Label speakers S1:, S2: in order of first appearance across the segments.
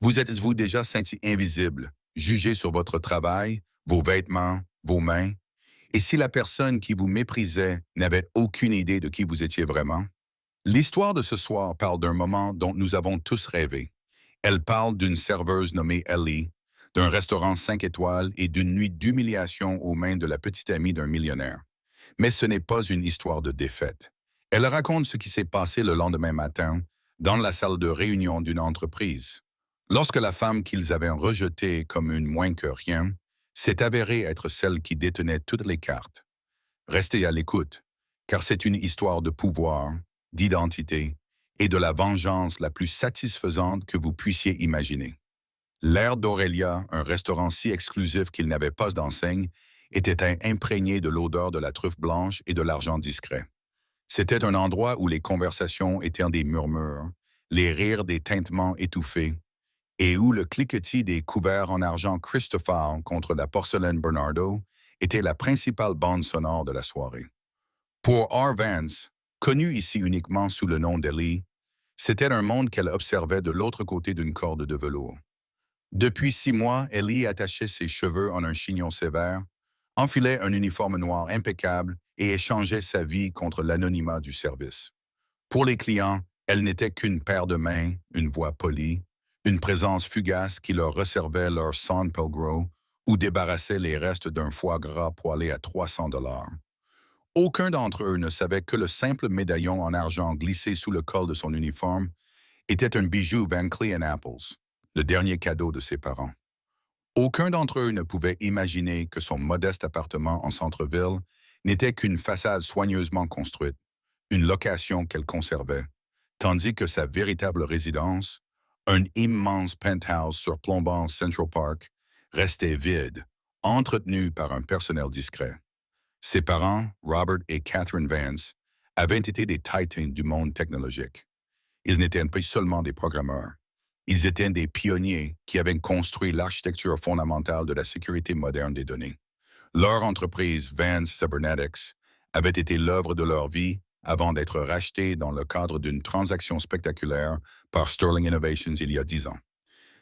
S1: Vous êtes-vous déjà senti invisible, jugé sur votre travail, vos vêtements, vos mains? Et si la personne qui vous méprisait n'avait aucune idée de qui vous étiez vraiment? L'histoire de ce soir parle d'un moment dont nous avons tous rêvé. Elle parle d'une serveuse nommée Ellie, d'un restaurant 5 étoiles et d'une nuit d'humiliation aux mains de la petite amie d'un millionnaire. Mais ce n'est pas une histoire de défaite. Elle raconte ce qui s'est passé le lendemain matin dans la salle de réunion d'une entreprise. Lorsque la femme qu'ils avaient rejetée comme une moins que rien s'est avérée être celle qui détenait toutes les cartes. Restez à l'écoute, car c'est une histoire de pouvoir, d'identité et de la vengeance la plus satisfaisante que vous puissiez imaginer. L'air d'Aurélia, un restaurant si exclusif qu'il n'avait pas d'enseigne, était imprégné de l'odeur de la truffe blanche et de l'argent discret. C'était un endroit où les conversations étaient des murmures, les rires des tintements étouffés, et où le cliquetis des couverts en argent Christopher contre la porcelaine Bernardo était la principale bande sonore de la soirée. Pour R. Vance, connu ici uniquement sous le nom d'Ellie, c'était un monde qu'elle observait de l'autre côté d'une corde de velours. Depuis 6 mois, Ellie attachait ses cheveux en un chignon sévère, enfilait un uniforme noir impeccable et échangeait sa vie contre l'anonymat du service. Pour les clients, elle n'était qu'une paire de mains, une voix polie, une présence fugace qui leur resservait leur San Pellegrino ou débarrassait les restes d'un foie gras poêlé à 300 $. Aucun d'entre eux ne savait que le simple médaillon en argent glissé sous le col de son uniforme était un bijou Van Cleef & Apples, le dernier cadeau de ses parents. Aucun d'entre eux ne pouvait imaginer que son modeste appartement en centre-ville n'était qu'une façade soigneusement construite, une location qu'elle conservait, tandis que sa véritable résidence, un immense penthouse surplombant Central Park, restait vide, entretenu par un personnel discret. Ses parents, Robert et Catherine Vance, avaient été des titans du monde technologique. Ils n'étaient pas seulement des programmeurs. Ils étaient des pionniers qui avaient construit l'architecture fondamentale de la sécurité moderne des données. Leur entreprise, Vance Cybernetics, avait été l'œuvre de leur vie avant d'être rachetée dans le cadre d'une transaction spectaculaire par Sterling Innovations il y a 10 ans.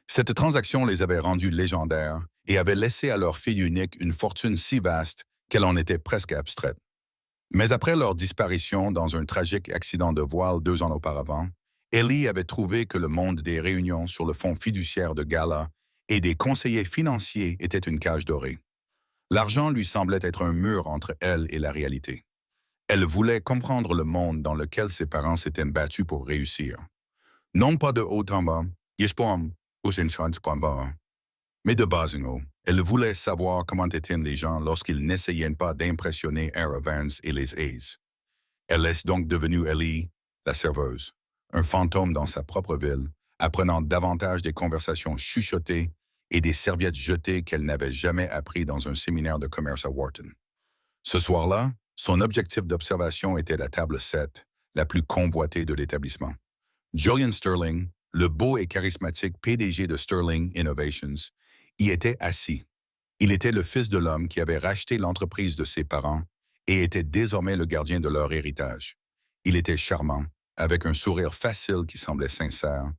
S1: Cette transaction les avait rendus légendaires et avait laissé à leur fille unique une fortune si vaste qu'elle en était presque abstraite. Mais après leur disparition dans un tragique accident de voile 2 ans auparavant, Ellie avait trouvé que le monde des réunions sur le fonds fiduciaire de gala et des conseillers financiers était une cage dorée. L'argent lui semblait être un mur entre elle et la réalité. Elle voulait comprendre le monde dans lequel ses parents s'étaient battus pour réussir. Non pas de haut en bas, mais de bas en haut. Elle voulait savoir comment étaient les gens lorsqu'ils n'essayaient pas d'impressionner Ara Vance et les A's. Elle est donc devenue Ellie, la serveuse, un fantôme dans sa propre ville, apprenant davantage des conversations chuchotées et des serviettes jetées qu'elle n'avait jamais appris dans un séminaire de commerce à Wharton. Ce soir-là, son objectif d'observation était la table 7, la plus convoitée de l'établissement. Julian Sterling, le beau et charismatique PDG de Sterling Innovations, y était assis. Il était le fils de l'homme qui avait racheté l'entreprise de ses parents et était désormais le gardien de leur héritage. Il était charmant, avec un sourire facile qui semblait sincère,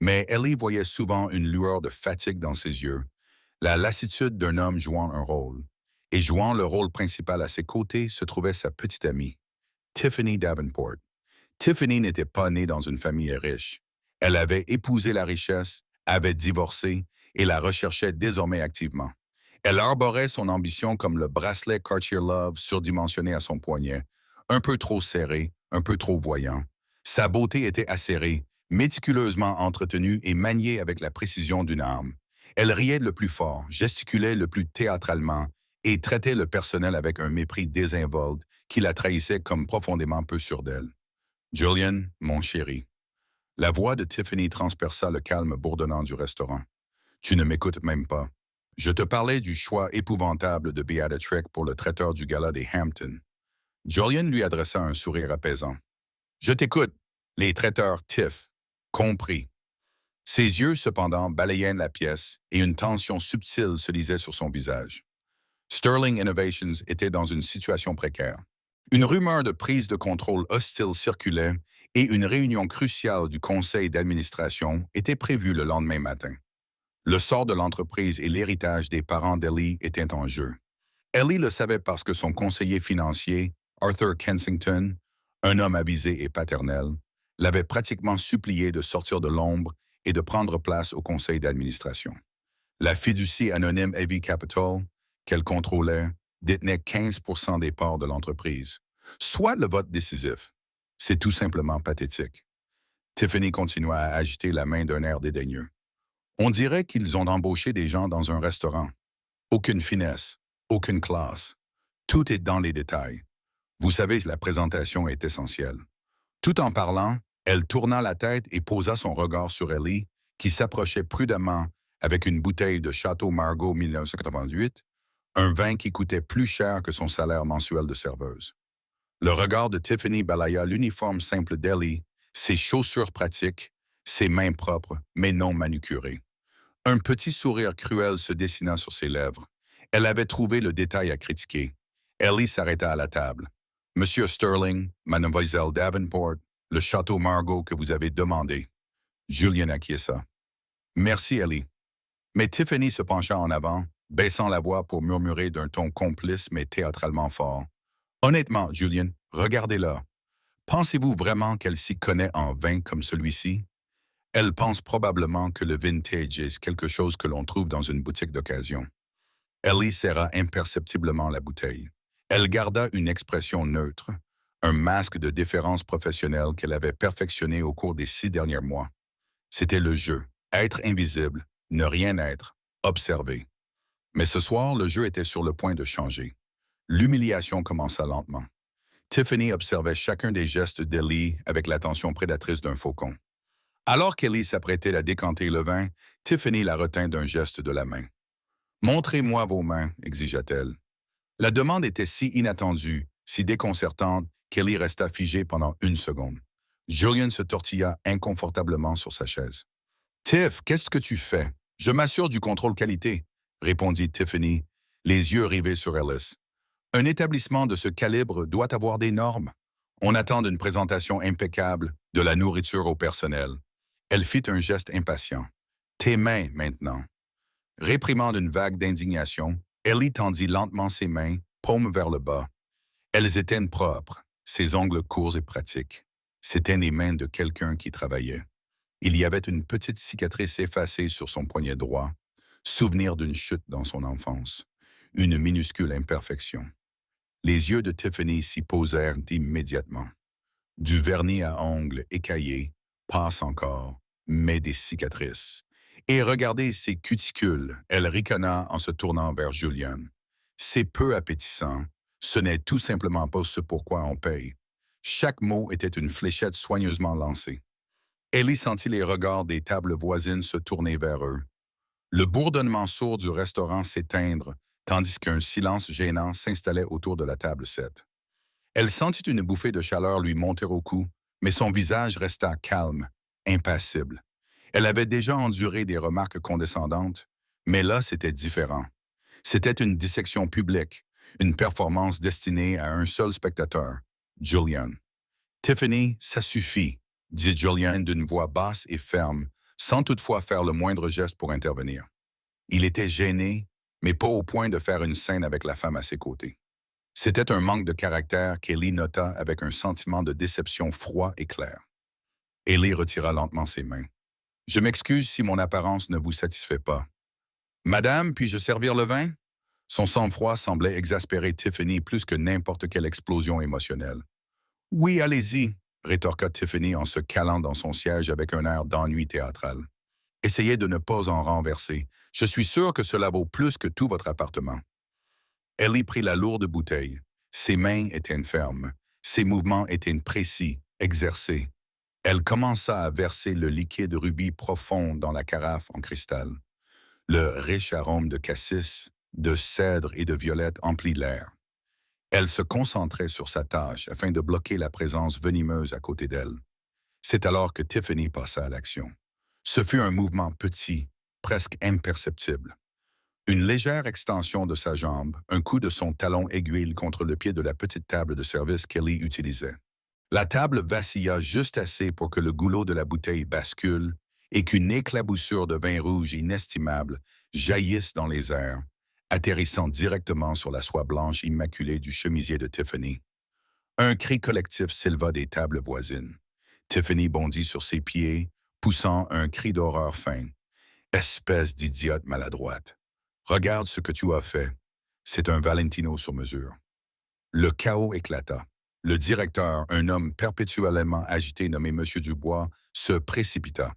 S1: mais Ellie voyait souvent une lueur de fatigue dans ses yeux, la lassitude d'un homme jouant un rôle. Et jouant le rôle principal à ses côtés se trouvait sa petite amie, Tiffany Davenport. Tiffany n'était pas née dans une famille riche. Elle avait épousé la richesse, avait divorcé et la recherchait désormais activement. Elle arborait son ambition comme le bracelet Cartier Love surdimensionné à son poignet, un peu trop serré, un peu trop voyant. Sa beauté était acérée, méticuleusement entretenue et maniée avec la précision d'une arme. Elle riait le plus fort, gesticulait le plus théâtralement et traitait le personnel avec un mépris désinvolte qui la trahissait comme profondément peu sûre d'elle. « Julian, mon chéri. » La voix de Tiffany transperça le calme bourdonnant du restaurant. « Tu ne m'écoutes même pas. Je te parlais du choix épouvantable de Beatrix pour le traiteur du gala des Hamptons. » Julian lui adressa un sourire apaisant. « Je t'écoute, les traiteurs Tiff. Compris. » Ses yeux, cependant, balayaient la pièce et une tension subtile se lisait sur son visage. Sterling Innovations était dans une situation précaire. Une rumeur de prise de contrôle hostile circulait et une réunion cruciale du conseil d'administration était prévue le lendemain matin. Le sort de l'entreprise et l'héritage des parents d'Ellie étaient en jeu. Ellie le savait parce que son conseiller financier, Arthur Kensington, un homme avisé et paternel, l'avait pratiquement supplié de sortir de l'ombre et de prendre place au conseil d'administration. La fiducie anonyme Heavy Capital, qu'elle contrôlait, détenait 15% des parts de l'entreprise, soit le vote décisif. C'est tout simplement pathétique. Tiffany continua à agiter la main d'un air dédaigneux. On dirait qu'ils ont embauché des gens dans un restaurant. Aucune finesse, aucune classe. Tout est dans les détails. Vous savez, la présentation est essentielle. Tout en parlant, elle tourna la tête et posa son regard sur Ellie, qui s'approchait prudemment avec une bouteille de Château Margaux 1988, un vin qui coûtait plus cher que son salaire mensuel de serveuse. Le regard de Tiffany balaya l'uniforme simple d'Ellie, ses chaussures pratiques, ses mains propres, mais non manucurées. Un petit sourire cruel se dessina sur ses lèvres. Elle avait trouvé le détail à critiquer. Ellie s'arrêta à la table. Monsieur Sterling, Mademoiselle Davenport, le château Margaux que vous avez demandé. Julian acquiesça. Merci, Ellie. Mais Tiffany se pencha en avant, baissant la voix pour murmurer d'un ton complice mais théâtralement fort. Honnêtement, Julian, regardez-la. Pensez-vous vraiment qu'elle s'y connaît en vin comme celui-ci? Elle pense probablement que le vintage est quelque chose que l'on trouve dans une boutique d'occasion. Ellie serra imperceptiblement la bouteille. Elle garda une expression neutre, un masque de déférence professionnelle qu'elle avait perfectionné au cours des 6 derniers mois. C'était le jeu, être invisible, ne rien être, observer. Mais ce soir, le jeu était sur le point de changer. L'humiliation commença lentement. Tiffany observait chacun des gestes d'Ellie avec l'attention prédatrice d'un faucon. Alors qu'Ellie s'apprêtait à décanter le vin, Tiffany la retint d'un geste de la main. « Montrez-moi vos mains », exigea-t-elle. La demande était si inattendue, si déconcertante, qu'Ellie resta figée pendant 1 seconde. Julian se tortilla inconfortablement sur sa chaise. « Tiff, qu'est-ce que tu fais? Je m'assure du contrôle qualité », répondit Tiffany, les yeux rivés sur Ellis. « Un établissement de ce calibre doit avoir des normes. On attend d'une présentation impeccable, de la nourriture au personnel. » Elle fit un geste impatient. « Tes mains, maintenant. » Réprimant d'une vague d'indignation, Ellie tendit lentement ses mains, paumes vers le bas. Elles étaient propres, ses ongles courts et pratiques. C'étaient les mains de quelqu'un qui travaillait. Il y avait une petite cicatrice effacée sur son poignet droit, souvenir d'une chute dans son enfance, une minuscule imperfection. Les yeux de Tiffany s'y posèrent immédiatement. Du vernis à ongles écaillés, passe encore, mais des cicatrices. Et regardez ces cuticules, elle ricana en se tournant vers Julian. C'est peu appétissant. Ce n'est tout simplement pas ce pourquoi on paye. Chaque mot était une fléchette soigneusement lancée. Ellie sentit les regards des tables voisines se tourner vers eux. Le bourdonnement sourd du restaurant s'éteindre, tandis qu'un silence gênant s'installait autour de la table 7. Elle sentit une bouffée de chaleur lui monter au cou, mais son visage resta calme, impassible. Elle avait déjà enduré des remarques condescendantes, mais là, c'était différent. C'était une dissection publique, une performance destinée à un seul spectateur, Julian. « Tiffany, ça suffit », dit Julian d'une voix basse et ferme, sans toutefois faire le moindre geste pour intervenir. Il était gêné, mais pas au point de faire une scène avec la femme à ses côtés. C'était un manque de caractère qu'Ellie nota avec un sentiment de déception froid et clair. Ellie retira lentement ses mains. « Je m'excuse si mon apparence ne vous satisfait pas. »« Madame, puis-je servir le vin? » Son sang-froid semblait exaspérer Tiffany plus que n'importe quelle explosion émotionnelle. « Oui, allez-y, » rétorqua Tiffany en se calant dans son siège avec un air d'ennui théâtral. « Essayez de ne pas en renverser. Je suis sûr que cela vaut plus que tout votre appartement. » Ellie prit la lourde bouteille. Ses mains étaient fermes. Ses mouvements étaient précis, exercés. Elle commença à verser le liquide rubis profond dans la carafe en cristal. Le riche arôme de cassis, de cèdre et de violette emplit l'air. Elle se concentrait sur sa tâche afin de bloquer la présence venimeuse à côté d'elle. C'est alors que Tiffany passa à l'action. Ce fut un mouvement petit, presque imperceptible. Une légère extension de sa jambe, un coup de son talon aiguille contre le pied de la petite table de service qu'Ellie utilisait. La table vacilla juste assez pour que le goulot de la bouteille bascule et qu'une éclaboussure de vin rouge inestimable jaillisse dans les airs, atterrissant directement sur la soie blanche immaculée du chemisier de Tiffany. Un cri collectif s'éleva des tables voisines. Tiffany bondit sur ses pieds, poussant un cri d'horreur fin. Espèce d'idiote maladroite. Regarde ce que tu as fait. C'est un Valentino sur mesure. Le chaos éclata. Le directeur, un homme perpétuellement agité nommé M. Dubois, se précipita.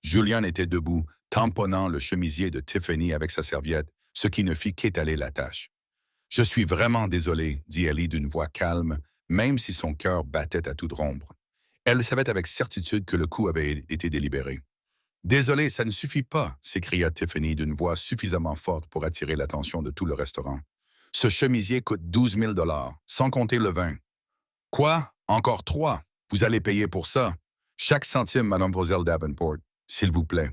S1: Julian était debout, tamponnant le chemisier de Tiffany avec sa serviette, ce qui ne fit qu'étaler la tâche. « Je suis vraiment désolé, dit Ellie d'une voix calme, même si son cœur battait à toute rompre. Elle savait avec certitude que le coup avait été délibéré. « Désolé, ça ne suffit pas, s'écria Tiffany d'une voix suffisamment forte pour attirer l'attention de tout le restaurant. Ce chemisier coûte 12 000 $, sans compter le vin. Quoi? Encore 3? Vous allez payer pour ça? Chaque centime, mademoiselle Davenport, s'il vous plaît.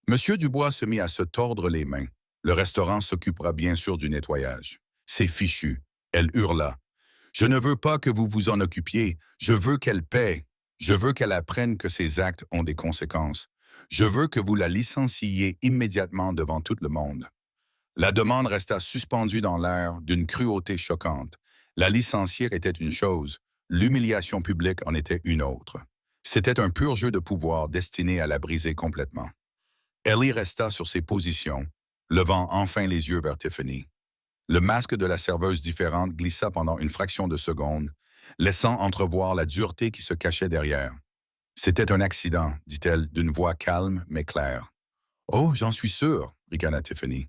S1: Monsieur Dubois se mit à se tordre les mains. Le restaurant s'occupera bien sûr du nettoyage. C'est fichu. Elle hurla. Je ne veux pas que vous vous en occupiez. Je veux qu'elle paie. Je veux qu'elle apprenne que ses actes ont des conséquences. Je veux que vous la licenciiez immédiatement devant tout le monde. La demande resta suspendue dans l'air d'une cruauté choquante. La licencier était une chose, l'humiliation publique en était une autre. C'était un pur jeu de pouvoir destiné à la briser complètement. Ellie resta sur ses positions, levant enfin les yeux vers Tiffany. Le masque de la serveuse différente glissa pendant une fraction de seconde, laissant entrevoir la dureté qui se cachait derrière. « C'était un accident, dit-elle d'une voix calme mais claire. « Oh, j'en suis sûre, ricana Tiffany.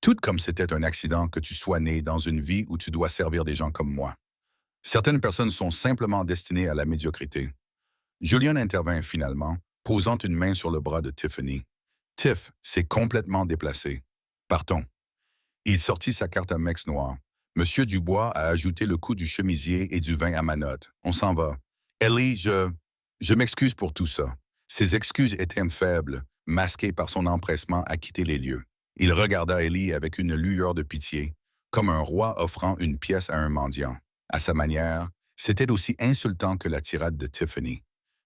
S1: Tout comme c'était un accident que tu sois né dans une vie où tu dois servir des gens comme moi. Certaines personnes sont simplement destinées à la médiocrité. » Julian intervint finalement, posant une main sur le bras de Tiffany. « Tiff s'est complètement déplacé. Partons. » Il sortit sa carte à Mex noire. « Monsieur Dubois a ajouté le coût du chemisier et du vin à ma note. On s'en va. Ellie, je m'excuse pour tout ça. » Ses excuses étaient faibles, masquées par son empressement à quitter les lieux. Il regarda Ellie avec une lueur de pitié, comme un roi offrant une pièce à un mendiant. À sa manière, c'était aussi insultant que la tirade de Tiffany.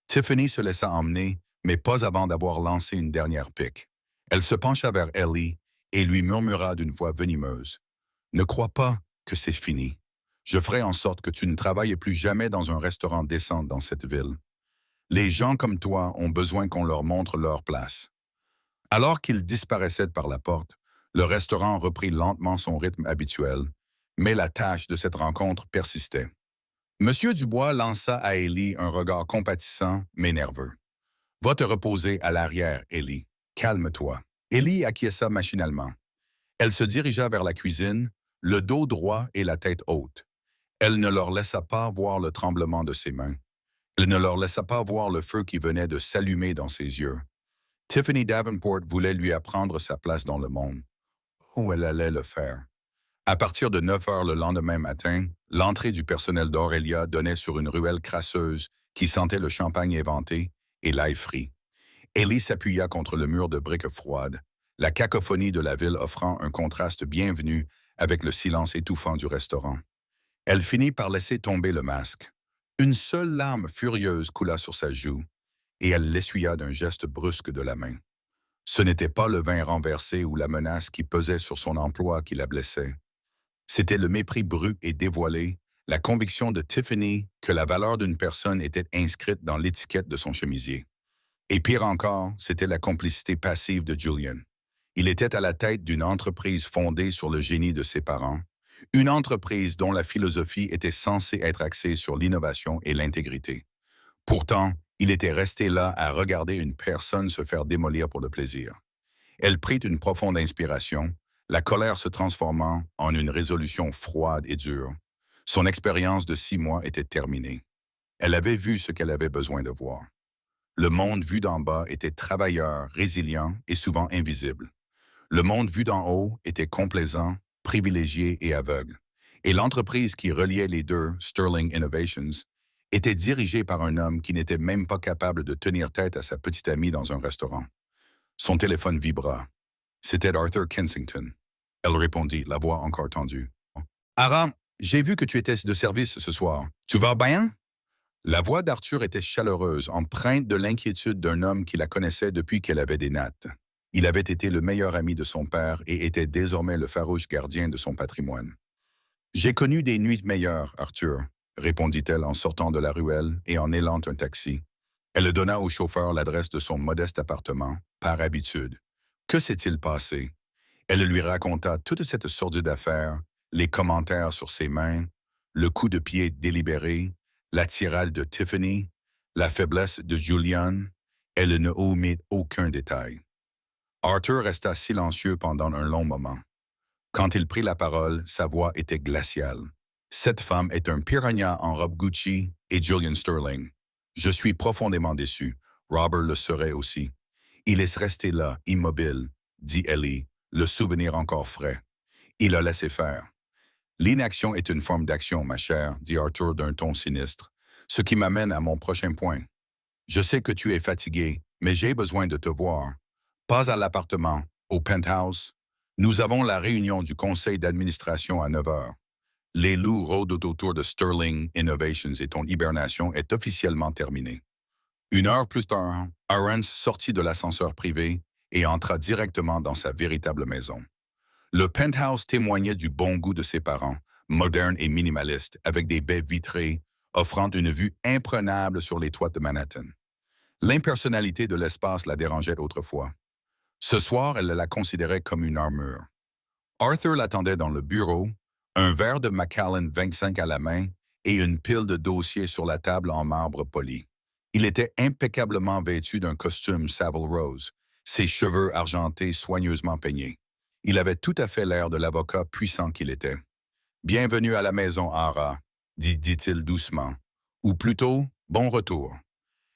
S1: Tiffany se laissa emmener, mais pas avant d'avoir lancé une dernière pique. Elle se pencha vers Ellie et lui murmura d'une voix venimeuse. « Ne crois pas que c'est fini. Je ferai en sorte que tu ne travailles plus jamais dans un restaurant décent dans cette ville. Les gens comme toi ont besoin qu'on leur montre leur place. » Alors qu'il disparaissait par la porte, le restaurant reprit lentement son rythme habituel, mais la tâche de cette rencontre persistait. Monsieur Dubois lança à Ellie un regard compatissant mais nerveux. « Va te reposer à l'arrière, Ellie. Calme-toi. » Ellie acquiesça machinalement. Elle se dirigea vers la cuisine, le dos droit et la tête haute. Elle ne leur laissa pas voir le tremblement de ses mains. Elle ne leur laissa pas voir le feu qui venait de s'allumer dans ses yeux. Tiffany Davenport voulait lui apprendre sa place dans le monde. Oh, elle allait le faire. À partir de 9 heures le lendemain matin, l'entrée du personnel d'Aurélia donnait sur une ruelle crasseuse qui sentait le champagne éventé et l'ail frit. Ellie s'appuya contre le mur de briques froides, la cacophonie de la ville offrant un contraste bienvenu avec le silence étouffant du restaurant. Elle finit par laisser tomber le masque. Une seule larme furieuse coula sur sa joue, et elle l'essuya d'un geste brusque de la main. Ce n'était pas le vin renversé ou la menace qui pesait sur son emploi qui la blessait. C'était le mépris brut et dévoilé, la conviction de Tiffany que la valeur d'une personne était inscrite dans l'étiquette de son chemisier. Et pire encore, c'était la complicité passive de Julian. Il était à la tête d'une entreprise fondée sur le génie de ses parents, une entreprise dont la philosophie était censée être axée sur l'innovation et l'intégrité. Pourtant, il était resté là à regarder une personne se faire démolir pour le plaisir. Elle prit une profonde inspiration, la colère se transformant en une résolution froide et dure. Son expérience de 6 mois était terminée. Elle avait vu ce qu'elle avait besoin de voir. Le monde vu d'en bas était travailleur, résilient et souvent invisible. Le monde vu d'en haut était complaisant, privilégié et aveugle. Et l'entreprise qui reliait les deux, Sterling Innovations, était dirigée par un homme qui n'était même pas capable de tenir tête à sa petite amie dans un restaurant. Son téléphone vibra. C'était Arthur Kensington. Elle répondit, la voix encore tendue. « Ara, j'ai vu que tu étais de service ce soir. Tu vas bien? » La voix d'Arthur était chaleureuse, empreinte de l'inquiétude d'un homme qui la connaissait depuis qu'elle avait des nattes. Il avait été le meilleur ami de son père et était désormais le farouche gardien de son patrimoine. J'ai connu des nuits meilleures, Arthur, répondit-elle en sortant de la ruelle et en élant un taxi. Elle donna au chauffeur l'adresse de son modeste appartement, par habitude. Que s'est-il passé? Elle lui raconta toute cette sordide affaire, les commentaires sur ses mains, le coup de pied délibéré, la tirade de Tiffany, la faiblesse de Julian. Elle ne omit aucun détail. Arthur resta silencieux pendant un long moment. Quand il prit la parole, sa voix était glaciale. Cette femme est un piranha en robe Gucci et Julian Sterling. Je suis profondément déçu. Robert le serait aussi. Il est resté là, immobile, dit Ellie, le souvenir encore frais. Il a laissé faire. L'inaction est une forme d'action, ma chère, dit Arthur d'un ton sinistre, ce qui m'amène à mon prochain point. Je sais que tu es fatigué, mais j'ai besoin de te voir. Pas à l'appartement, au penthouse. Nous avons la réunion du conseil d'administration à 9 heures. Les loups rôdent autour de Sterling Innovations et ton hibernation est officiellement terminée. 1 heure plus tard, Arons sortit de l'ascenseur privé et entra directement dans sa véritable maison. Le penthouse témoignait du bon goût de ses parents, moderne et minimaliste, avec des baies vitrées, offrant une vue imprenable sur les toits de Manhattan. L'impersonnalité de l'espace la dérangeait autrefois. Ce soir, elle la considérait comme une armure. Arthur l'attendait dans le bureau, un verre de Macallan 25 à la main et une pile de dossiers sur la table en marbre poli. Il était impeccablement vêtu d'un costume Savile Rose, ses cheveux argentés soigneusement peignés. Il avait tout à fait l'air de l'avocat puissant qu'il était. « Bienvenue à la maison, Ara », dit-il doucement. « Ou plutôt, bon retour. »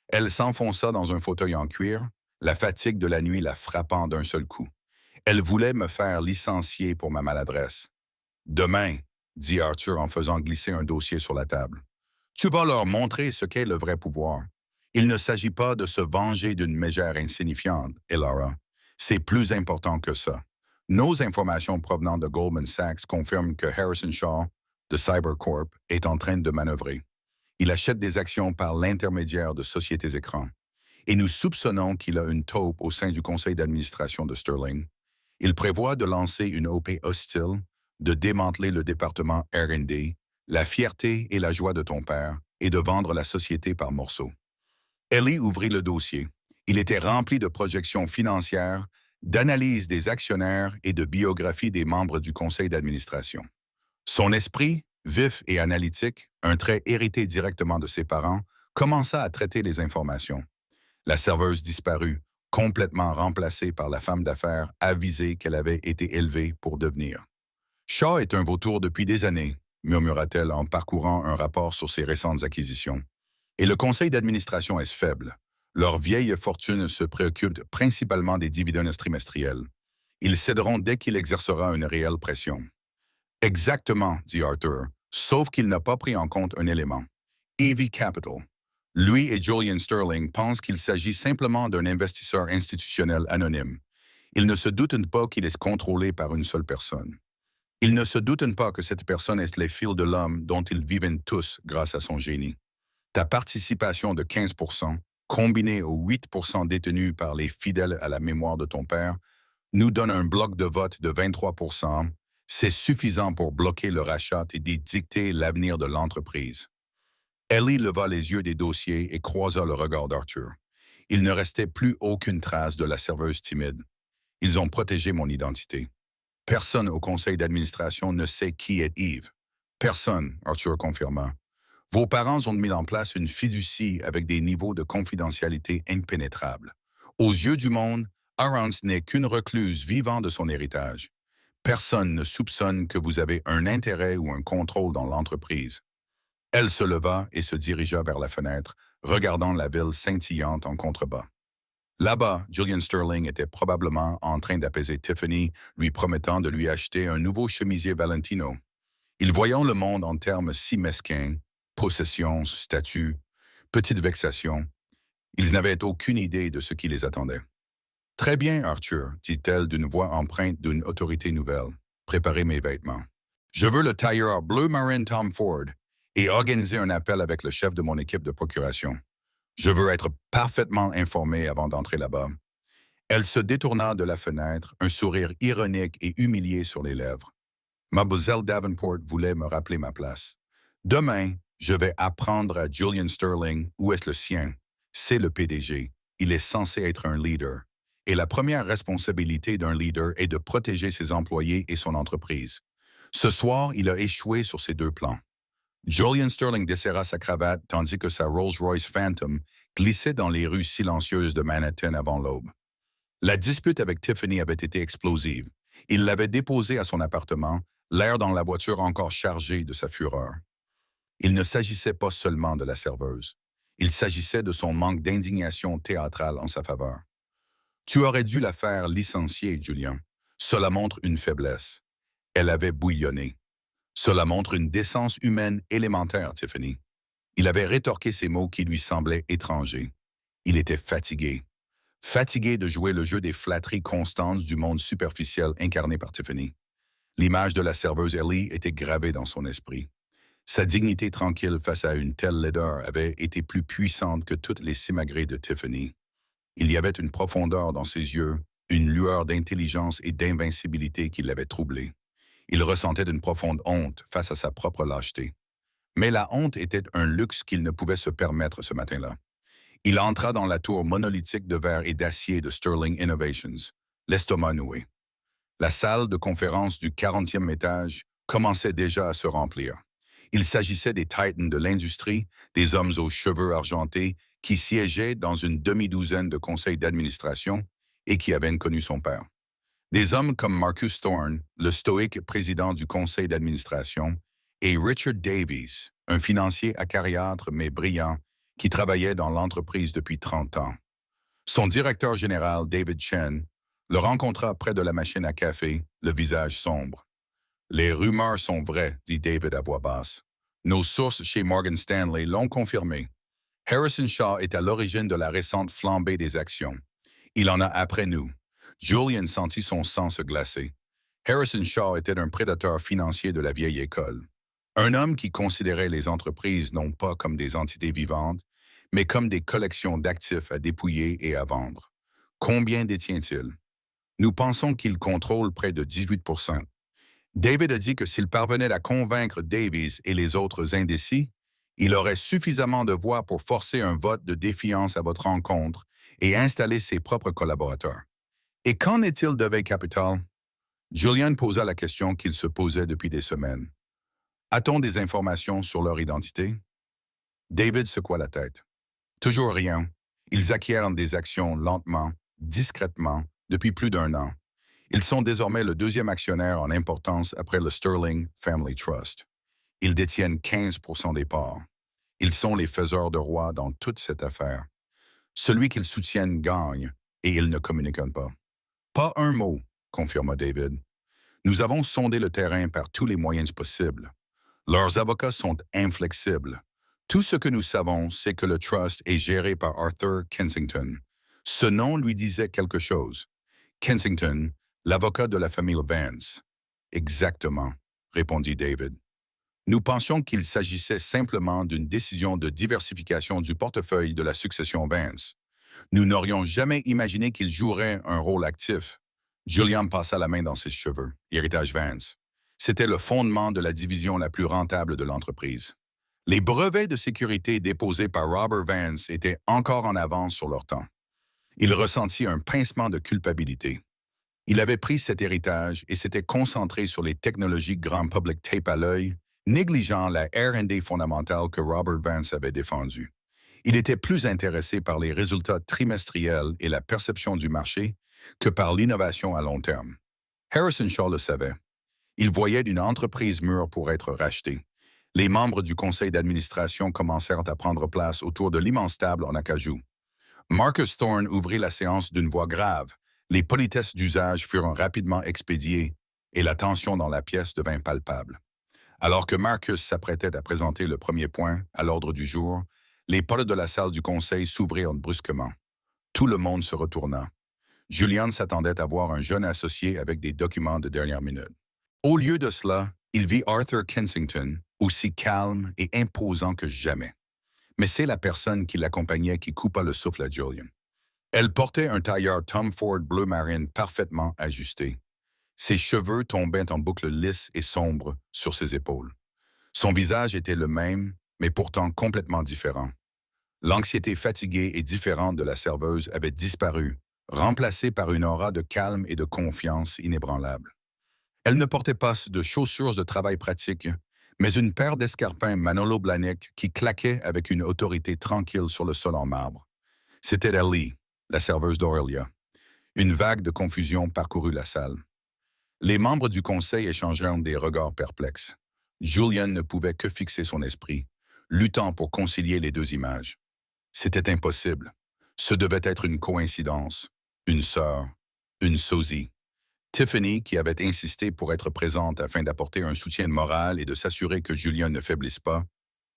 S1: Elle s'enfonça dans un fauteuil en cuir, la fatigue de la nuit la frappant d'un seul coup. Elle voulait me faire licencier pour ma maladresse. « Demain, » dit Arthur en faisant glisser un dossier sur la table. « Tu vas leur montrer ce qu'est le vrai pouvoir. Il ne s'agit pas de se venger d'une mégère insignifiante, Elara. C'est plus important que ça. Nos informations provenant de Goldman Sachs confirment que Harrison Shaw, de Cybercorp, est en train de manœuvrer. Il achète des actions par l'intermédiaire de sociétés écrans. Et nous soupçonnons qu'il a une taupe au sein du conseil d'administration de Sterling. Il prévoit de lancer une OP hostile, de démanteler le département R&D, la fierté et la joie de ton père, et de vendre la société par morceaux. Ellie ouvrit le dossier. Il était rempli de projections financières, d'analyses des actionnaires et de biographies des membres du conseil d'administration. Son esprit, vif et analytique, un trait hérité directement de ses parents, commença à traiter les informations. La serveuse disparut, complètement remplacée par la femme d'affaires avisée qu'elle avait été élevée pour devenir. « Shaw est un vautour depuis des années », murmura-t-elle en parcourant un rapport sur ses récentes acquisitions. « Et le conseil d'administration est faible. Leur vieille fortune se préoccupe principalement des dividendes trimestriels. Ils céderont dès qu'il exercera une réelle pression. » « Exactement, » dit Arthur, sauf qu'il n'a pas pris en compte un élément. EV Capital. Lui et Julian Sterling pensent qu'il s'agit simplement d'un investisseur institutionnel anonyme. Ils ne se doutent pas qu'il est contrôlé par une seule personne. Ils ne se doutent pas que cette personne est les fils de l'homme dont ils vivent tous grâce à son génie. Ta participation de 15%, combinée aux 8% détenus par les fidèles à la mémoire de ton père, nous donne un bloc de vote de 23%. C'est suffisant pour bloquer le rachat et dicter l'avenir de l'entreprise. Ellie leva les yeux des dossiers et croisa le regard d'Arthur. Il ne restait plus aucune trace de la serveuse timide. Ils ont protégé mon identité. Personne au conseil d'administration ne sait qui est Yves. Personne, Arthur confirma. Vos parents ont mis en place une fiducie avec des niveaux de confidentialité impénétrables. Aux yeux du monde, Arons n'est qu'une recluse vivant de son héritage. Personne ne soupçonne que vous avez un intérêt ou un contrôle dans l'entreprise. Elle se leva et se dirigea vers la fenêtre, regardant la ville scintillante en contrebas. Là-bas, Julian Sterling était probablement en train d'apaiser Tiffany, lui promettant de lui acheter un nouveau chemisier Valentino. Ils voyaient le monde en termes si mesquins, possession, statut, petite vexation. Ils n'avaient aucune idée de ce qui les attendait. « Très bien, Arthur, » dit-elle d'une voix empreinte d'une autorité nouvelle. « Préparez mes vêtements. Je veux le tailleur bleu marine Tom Ford et organiser un appel avec le chef de mon équipe de procuration. Je veux être parfaitement informé avant d'entrer là-bas. Elle se détourna de la fenêtre, un sourire ironique et humilié sur les lèvres. Mademoiselle Davenport voulait me rappeler ma place. Demain, je vais apprendre à Julian Sterling où est le sien. C'est le PDG. Il est censé être un leader. Et la première responsabilité d'un leader est de protéger ses employés et son entreprise. Ce soir, il a échoué sur ces deux plans. Julian Sterling desserra sa cravate tandis que sa Rolls-Royce Phantom glissait dans les rues silencieuses de Manhattan avant l'aube. La dispute avec Tiffany avait été explosive. Il l'avait déposée à son appartement, l'air dans la voiture encore chargé de sa fureur. Il ne s'agissait pas seulement de la serveuse. Il s'agissait de son manque d'indignation théâtrale en sa faveur. Tu aurais dû la faire licencier, Julian. Cela montre une faiblesse. Elle avait bouillonné. Cela montre une décence humaine élémentaire, Tiffany. Il avait rétorqué ces mots qui lui semblaient étrangers. Il était fatigué. Fatigué de jouer le jeu des flatteries constantes du monde superficiel incarné par Tiffany. L'image de la serveuse Ellie était gravée dans son esprit. Sa dignité tranquille face à une telle laideur avait été plus puissante que toutes les simagrées de Tiffany. Il y avait une profondeur dans ses yeux, une lueur d'intelligence et d'invincibilité qui l'avait troublé. Il ressentait une profonde honte face à sa propre lâcheté. Mais la honte était un luxe qu'il ne pouvait se permettre ce matin-là. Il entra dans la tour monolithique de verre et d'acier de Sterling Innovations, l'estomac noué. La salle de conférence du 40e étage commençait déjà à se remplir. Il s'agissait des titans de l'industrie, des hommes aux cheveux argentés qui siégeaient dans une demi-douzaine de conseils d'administration et qui avaient connu son père. Des hommes comme Marcus Thorne, le stoïque président du conseil d'administration, et Richard Davies, un financier acariâtre mais brillant, qui travaillait dans l'entreprise depuis 30 ans. Son directeur général, David Chen, le rencontra près de la machine à café, le visage sombre. « Les rumeurs sont vraies, dit David à voix basse. Nos sources chez Morgan Stanley l'ont confirmé. Harrison Shaw est à l'origine de la récente flambée des actions. Il en a après nous. » Julian sentit son sang se glacer. Harrison Shaw était un prédateur financier de la vieille école. Un homme qui considérait les entreprises non pas comme des entités vivantes, mais comme des collections d'actifs à dépouiller et à vendre. Combien détient-il? Nous pensons qu'il contrôle près de 18%. David a dit que s'il parvenait à convaincre Davies et les autres indécis, il aurait suffisamment de voix pour forcer un vote de défiance à votre rencontre et installer ses propres collaborateurs. Et qu'en est-il de Veil Capital? Julian posa la question qu'il se posait depuis des semaines. A-t-on des informations sur leur identité? David secoua la tête. Toujours rien. Ils acquièrent des actions lentement, discrètement, depuis plus d'1 an. Ils sont désormais le deuxième actionnaire en importance après le Sterling Family Trust. Ils détiennent 15% des parts. Ils sont les faiseurs de roi dans toute cette affaire. Celui qu'ils soutiennent gagne, et ils ne communiquent pas. Pas un mot, confirma David. Nous avons sondé le terrain par tous les moyens possibles. Leurs avocats sont inflexibles. Tout ce que nous savons, c'est que le trust est géré par Arthur Kensington. Ce nom lui disait quelque chose. Kensington, l'avocat de la famille Vance. Exactement, répondit David. Nous pensions qu'il s'agissait simplement d'une décision de diversification du portefeuille de la succession Vance. Nous n'aurions jamais imaginé qu'il jouerait un rôle actif. Julian passa la main dans ses cheveux. Héritage Vance. C'était le fondement de la division la plus rentable de l'entreprise. Les brevets de sécurité déposés par Robert Vance étaient encore en avance sur leur temps. Il ressentit un pincement de culpabilité. Il avait pris cet héritage et s'était concentré sur les technologies grand public tape à l'œil, négligeant la R&D fondamentale que Robert Vance avait défendue. Il était plus intéressé par les résultats trimestriels et la perception du marché que par l'innovation à long terme. Harrison Shaw le savait. Il voyait une entreprise mûre pour être rachetée. Les membres du conseil d'administration commencèrent à prendre place autour de l'immense table en acajou. Marcus Thorne ouvrit la séance d'une voix grave. Les politesses d'usage furent rapidement expédiées et la tension dans la pièce devint palpable. Alors que Marcus s'apprêtait à présenter le premier point à l'ordre du jour, les portes de la salle du conseil s'ouvrirent brusquement. Tout le monde se retourna. Julian s'attendait à voir un jeune associé avec des documents de dernière minute. Au lieu de cela, il vit Arthur Kensington, aussi calme et imposant que jamais. Mais c'est la personne qui l'accompagnait qui coupa le souffle à Julian. Elle portait un tailleur Tom Ford bleu marine parfaitement ajusté. Ses cheveux tombaient en boucles lisses et sombres sur ses épaules. Son visage était le même, mais pourtant complètement différent. L'anxiété fatiguée et différente de la serveuse avait disparu, remplacée par une aura de calme et de confiance inébranlable. Elle ne portait pas de chaussures de travail pratiques, mais une paire d'escarpins Manolo Blahnik qui claquaient avec une autorité tranquille sur le sol en marbre. C'était Ellie, la serveuse d'Aurelia. Une vague de confusion parcourut la salle. Les membres du conseil échangèrent des regards perplexes. Julian ne pouvait que fixer son esprit, luttant pour concilier les deux images. C'était impossible. Ce devait être une coïncidence, une sœur, une sosie. Tiffany, qui avait insisté pour être présente afin d'apporter un soutien moral et de s'assurer que Julian ne faiblisse pas,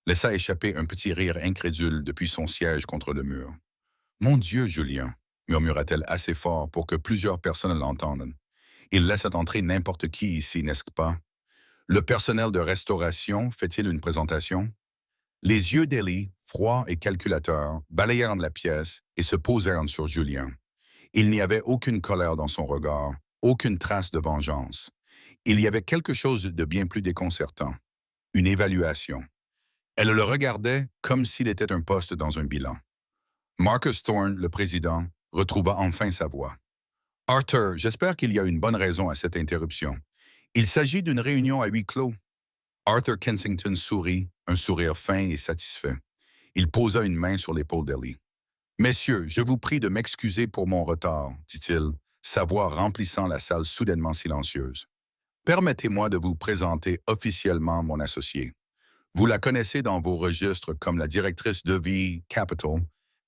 S1: laissa échapper un petit rire incrédule depuis son siège contre le mur. « Mon Dieu, Julian !» murmura-t-elle assez fort pour que plusieurs personnes l'entendent. « Il laisse entrer n'importe qui ici, n'est-ce pas? Le personnel de restauration fait-il une présentation? » Les yeux d'Ellie, froids et calculateurs, balayèrent la pièce et se posèrent sur Julian. Il n'y avait aucune colère dans son regard, aucune trace de vengeance. Il y avait quelque chose de bien plus déconcertant, une évaluation. Elle le regardait comme s'il était un poste dans un bilan. Marcus Thorne, le président, retrouva enfin sa voix. « Arthur, j'espère qu'il y a une bonne raison à cette interruption. Il s'agit d'une réunion à huis clos. » Arthur Kensington sourit, un sourire fin et satisfait. Il posa une main sur l'épaule d'Ellie. « Messieurs, je vous prie de m'excuser pour mon retard, dit-il, sa voix remplissant la salle soudainement silencieuse. Permettez-moi de vous présenter officiellement mon associé. Vous la connaissez dans vos registres comme la directrice de vie Capital,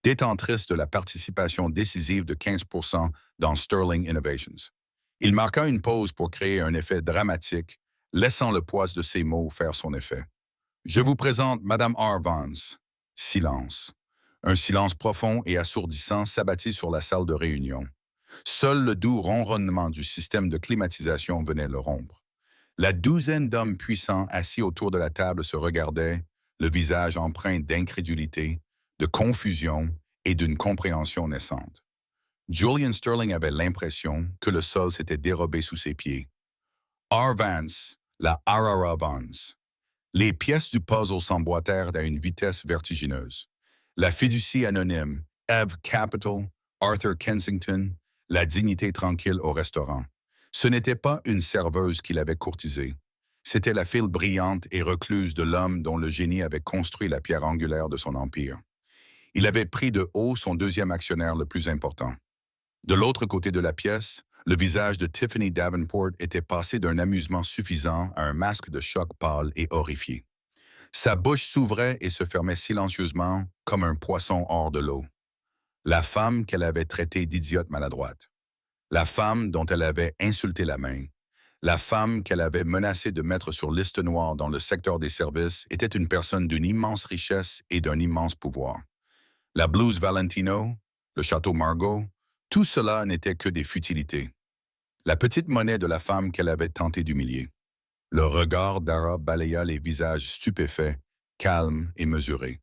S1: détentrice de la participation décisive de 15% dans Sterling Innovations. » Il marqua une pause pour créer un effet dramatique, laissant le poids de ses mots faire son effet. « Je vous présente Madame R. Vance. » Silence. Un silence profond et assourdissant s'abattit sur la salle de réunion. Seul le doux ronronnement du système de climatisation venait le rompre. La douzaine d'hommes puissants assis autour de la table se regardaient, le visage empreint d'incrédulité, de confusion et d'une compréhension naissante. Julian Sterling avait l'impression que le sol s'était dérobé sous ses pieds. R. Vance, la Arara Vance. Les pièces du puzzle s'emboîtèrent à une vitesse vertigineuse. La fiducie anonyme, Eve Capital, Arthur Kensington, la dignité tranquille au restaurant. Ce n'était pas une serveuse qui l'avait courtisée. C'était la file brillante et recluse de l'homme dont le génie avait construit la pierre angulaire de son empire. Il avait pris de haut son deuxième actionnaire le plus important. De l'autre côté de la pièce, le visage de Tiffany Davenport était passé d'un amusement suffisant à un masque de choc pâle et horrifié. Sa bouche s'ouvrait et se fermait silencieusement comme un poisson hors de l'eau. La femme qu'elle avait traitée d'idiote maladroite. La femme dont elle avait insulté la main. La femme qu'elle avait menacée de mettre sur liste noire dans le secteur des services était une personne d'une immense richesse et d'un immense pouvoir. La blouse Valentino, le château Margaux, tout cela n'était que des futilités. La petite monnaie de la femme qu'elle avait tenté d'humilier. Le regard d'Ara balaya les visages stupéfaits, calmes et mesurés.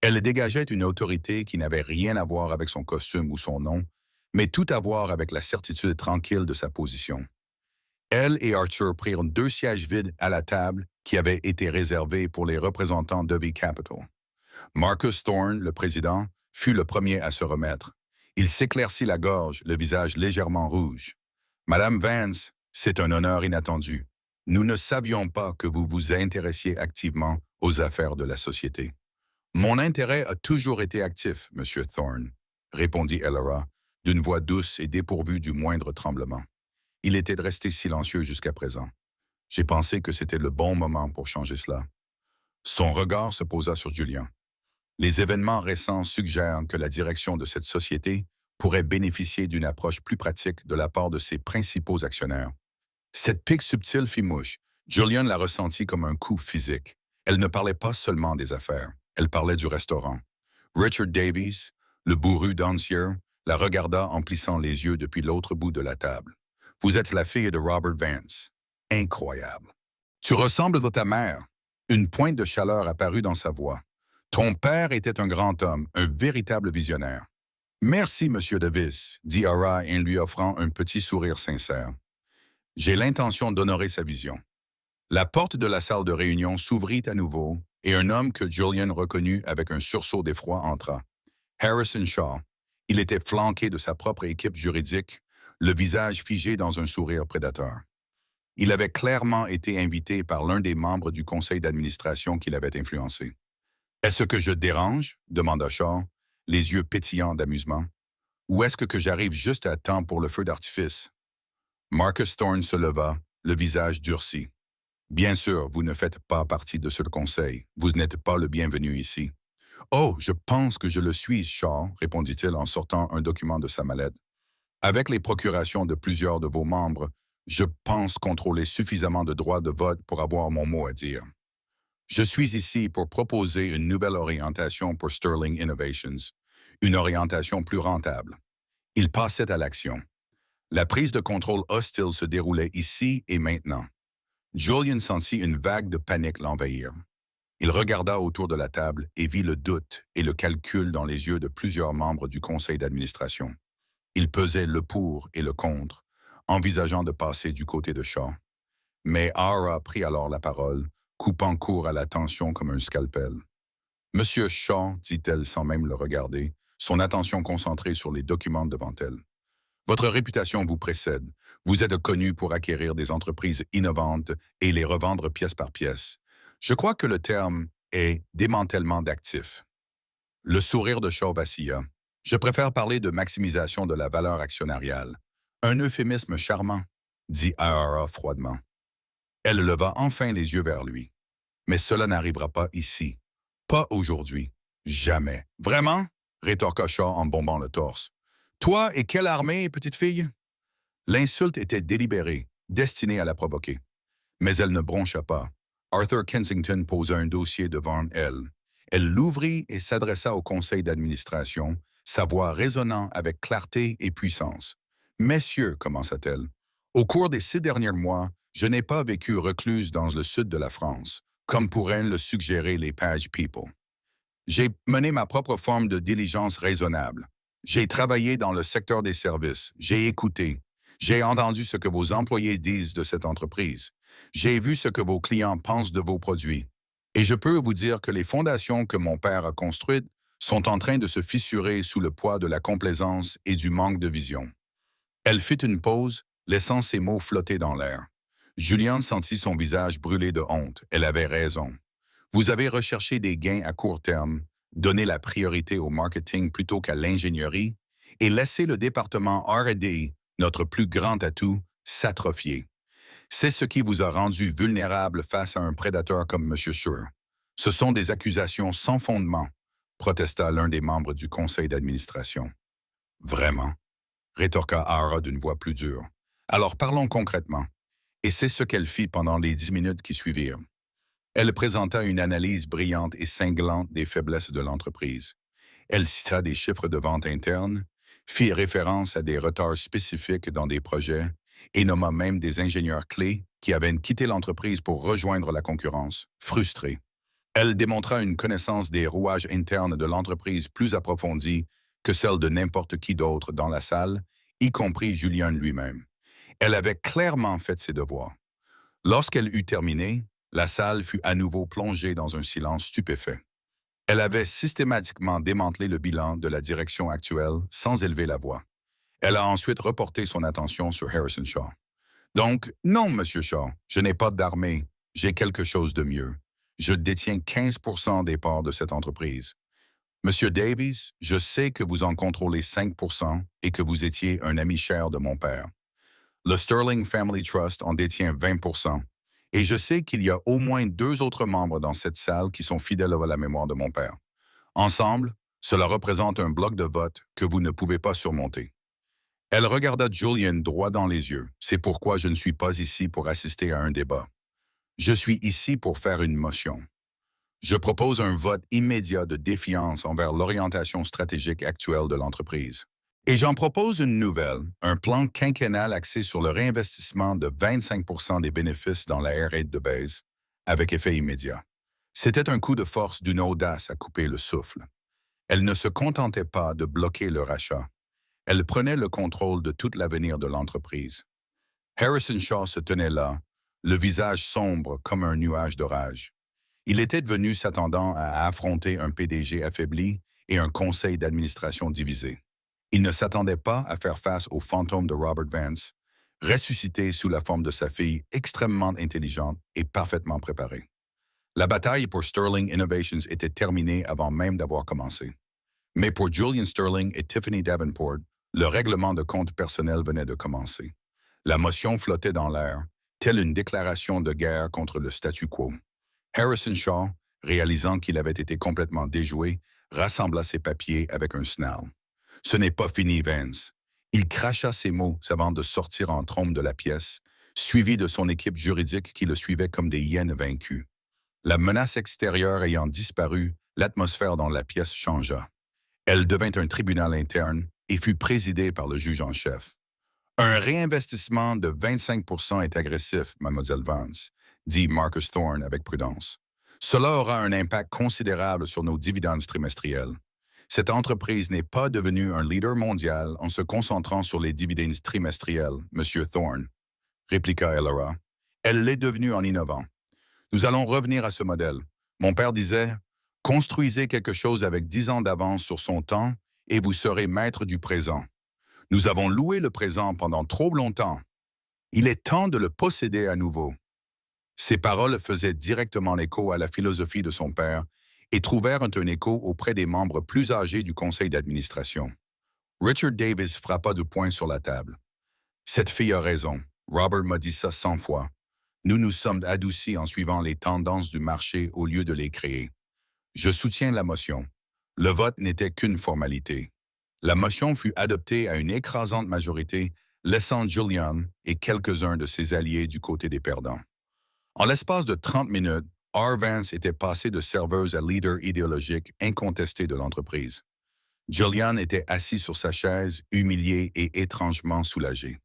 S1: Elle dégageait une autorité qui n'avait rien à voir avec son costume ou son nom, mais tout à voir avec la certitude tranquille de sa position. Elle et Arthur prirent 2 sièges vides à la table qui avaient été réservés pour les représentants de V Capital. Marcus Thorne, le président, fut le premier à se remettre. Il s'éclaircit la gorge, le visage légèrement rouge. « Madame Vance, c'est un honneur inattendu. Nous ne savions pas que vous vous intéressiez activement aux affaires de la société. »« Mon intérêt a toujours été actif, Monsieur Thorne, » répondit Elora, d'une voix douce et dépourvue du moindre tremblement. Il était resté silencieux jusqu'à présent. J'ai pensé que c'était le bon moment pour changer cela. Son regard se posa sur Julian. Les événements récents suggèrent que la direction de cette société pourrait bénéficier d'une approche plus pratique de la part de ses principaux actionnaires. Cette pique subtile fit mouche. Julian la ressentit comme un coup physique. Elle ne parlait pas seulement des affaires, elle parlait du restaurant. Richard Davies, le bourru d'Ancier, la regarda en plissant les yeux depuis l'autre bout de la table. « Vous êtes la fille de Robert Vance. Incroyable. Tu ressembles à ta mère. » Une pointe de chaleur apparut dans sa voix. Ton père était un grand homme, un véritable visionnaire. Merci, Monsieur Davis, dit Ara en lui offrant un petit sourire sincère. J'ai l'intention d'honorer sa vision. La porte de la salle de réunion s'ouvrit à nouveau et un homme que Julian reconnut avec un sursaut d'effroi entra. Harrison Shaw. Il était flanqué de sa propre équipe juridique, le visage figé dans un sourire prédateur. Il avait clairement été invité par l'un des membres du conseil d'administration qui l'avait influencé. Est-ce que je dérange? Demanda Shaw, les yeux pétillants d'amusement. Ou est-ce que j'arrive juste à temps pour le feu d'artifice? Marcus Thorne se leva, le visage durci. Bien sûr, vous ne faites pas partie de ce conseil. Vous n'êtes pas le bienvenu ici. Oh, je pense que je le suis, Shaw, répondit-il en sortant un document de sa mallette. Avec les procurations de plusieurs de vos membres, je pense contrôler suffisamment de droits de vote pour avoir mon mot à dire. Je suis ici pour proposer une nouvelle orientation pour Sterling Innovations, une orientation plus rentable. Il passait à l'action. La prise de contrôle hostile se déroulait ici et maintenant. Julian sentit une vague de panique l'envahir. Il regarda autour de la table et vit le doute et le calcul dans les yeux de plusieurs membres du conseil d'administration. Il pesait le pour et le contre, envisageant de passer du côté de Shaw. Mais Ara prit alors la parole, coupant court à la tension comme un scalpel. Monsieur Shaw, dit-elle sans même le regarder, son attention concentrée sur les documents devant elle. Votre réputation vous précède. Vous êtes connu pour acquérir des entreprises innovantes et les revendre pièce par pièce. Je crois que le terme est démantèlement d'actifs. Le sourire de Shaw vacilla. Je préfère parler de maximisation de la valeur actionnariale. Un euphémisme charmant, dit Ara froidement. Elle leva enfin les yeux vers lui. Mais cela n'arrivera pas ici. Pas aujourd'hui. Jamais. Vraiment? Rétorqua Shaw en bombant le torse. Toi et quelle armée, petite fille? L'insulte était délibérée, destinée à la provoquer. Mais elle ne broncha pas. Arthur Kensington posa un dossier devant elle. Elle l'ouvrit et s'adressa au conseil d'administration, sa voix résonnant avec clarté et puissance. Messieurs, commença-t-elle, au cours des 6 derniers mois, je n'ai pas vécu recluse dans le sud de la France, comme pourraient le suggérer les Page People. J'ai mené ma propre forme de diligence raisonnable. J'ai travaillé dans le secteur des services, j'ai écouté, j'ai entendu ce que vos employés disent de cette entreprise. J'ai vu ce que vos clients pensent de vos produits. Et je peux vous dire que les fondations que mon père a construites sont en train de se fissurer sous le poids de la complaisance et du manque de vision. Elle fit une pause, laissant ses mots flotter dans l'air. Julien sentit son visage brûler de honte. Elle avait raison. Vous avez recherché des gains à court terme, donné la priorité au marketing plutôt qu'à l'ingénierie, et laissé le département R&D, notre plus grand atout, s'atrophier. C'est ce qui vous a rendu vulnérable face à un prédateur comme M. Schur. Ce sont des accusations sans fondement, protesta l'un des membres du conseil d'administration. Vraiment? Rétorqua Ara d'une voix plus dure. Alors parlons concrètement. Et c'est ce qu'elle fit pendant les 10 minutes qui suivirent. Elle présenta une analyse brillante et cinglante des faiblesses de l'entreprise. Elle cita des chiffres de vente interne, fit référence à des retards spécifiques dans des projets et nomma même des ingénieurs clés qui avaient quitté l'entreprise pour rejoindre la concurrence, frustrés. Elle démontra une connaissance des rouages internes de l'entreprise plus approfondie que celle de n'importe qui d'autre dans la salle, y compris Julien lui-même. Elle avait clairement fait ses devoirs. Lorsqu'elle eut terminé, la salle fut à nouveau plongée dans un silence stupéfait. Elle avait systématiquement démantelé le bilan de la direction actuelle sans élever la voix. Elle a ensuite reporté son attention sur Harrison Shaw. Donc, non, Monsieur Shaw, je n'ai pas d'armée. J'ai quelque chose de mieux. Je détiens 15% des parts de cette entreprise. Monsieur Davies, je sais que vous en contrôlez 5% et que vous étiez un ami cher de mon père. Le Sterling Family Trust en détient 20%. Et je sais qu'il y a au moins 2 autres membres dans cette salle qui sont fidèles à la mémoire de mon père. Ensemble, cela représente un bloc de vote que vous ne pouvez pas surmonter. Elle regarda Julian droit dans les yeux. C'est pourquoi je ne suis pas ici pour assister à un débat. Je suis ici pour faire une motion. Je propose un vote immédiat de défiance envers l'orientation stratégique actuelle de l'entreprise. Et j'en propose une nouvelle, un plan quinquennal axé sur le réinvestissement de 25% des bénéfices dans la R&D de base, avec effet immédiat. C'était un coup de force d'une audace à couper le souffle. Elle ne se contentait pas de bloquer le rachat. Elle prenait le contrôle de tout l'avenir de l'entreprise. Harrison Shaw se tenait là, le visage sombre comme un nuage d'orage. Il était devenu s'attendant à affronter un PDG affaibli et un conseil d'administration divisé. Il ne s'attendait pas à faire face au fantôme de Robert Vance, ressuscité sous la forme de sa fille extrêmement intelligente et parfaitement préparée. La bataille pour Sterling Innovations était terminée avant même d'avoir commencé. Mais pour Julian Sterling et Tiffany Davenport, le règlement de compte personnel venait de commencer. La motion flottait dans l'air, telle une déclaration de guerre contre le statu quo. Harrison Shaw, réalisant qu'il avait été complètement déjoué, rassembla ses papiers avec un snarl. Ce n'est pas fini, Vance. Il cracha ses mots avant de sortir en trombe de la pièce, suivi de son équipe juridique qui le suivait comme des hyènes vaincues. La menace extérieure ayant disparu, l'atmosphère dans la pièce changea. Elle devint un tribunal interne et fut présidée par le juge en chef. Un réinvestissement de 25% est agressif, mademoiselle Vance, dit Marcus Thorne avec prudence. Cela aura un impact considérable sur nos dividendes trimestriels. Cette entreprise n'est pas devenue un leader mondial en se concentrant sur les dividendes trimestriels, Monsieur Thorne, répliqua Elora. Elle l'est devenue en innovant. Nous allons revenir à ce modèle. Mon père disait, construisez quelque chose avec 10 ans d'avance sur son temps et vous serez maître du présent. Nous avons loué le présent pendant trop longtemps. Il est temps de le posséder à nouveau. Ces paroles faisaient directement écho à la philosophie de son père et trouvèrent un écho auprès des membres plus âgés du conseil d'administration. Richard Davis frappa du poing sur la table. Cette fille a raison. Robert m'a dit ça 100 fois. Nous nous sommes adoucis en suivant les tendances du marché au lieu de les créer. Je soutiens la motion. Le vote n'était qu'une formalité. La motion fut adoptée à une écrasante majorité, laissant Julian et quelques-uns de ses alliés du côté des perdants. En l'espace de 30 minutes, R. Vance était passé de serveuse à leader idéologique incontesté de l'entreprise. Julian était assis sur sa chaise, humilié et étrangement soulagé.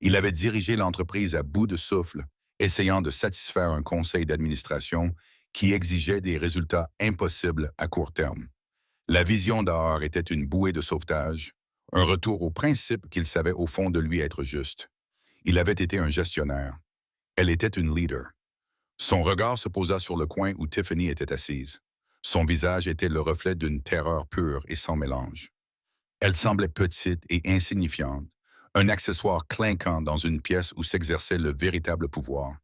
S1: Il avait dirigé l'entreprise à bout de souffle, essayant de satisfaire un conseil d'administration qui exigeait des résultats impossibles à court terme. La vision d'Ar était une bouée de sauvetage, un retour au principe qu'il savait au fond de lui être juste. Il avait été un gestionnaire. Elle était une leader. Son regard se posa sur le coin où Tiffany était assise. Son visage était le reflet d'une terreur pure et sans mélange. Elle semblait petite et insignifiante, un accessoire clinquant dans une pièce où s'exerçait le véritable pouvoir.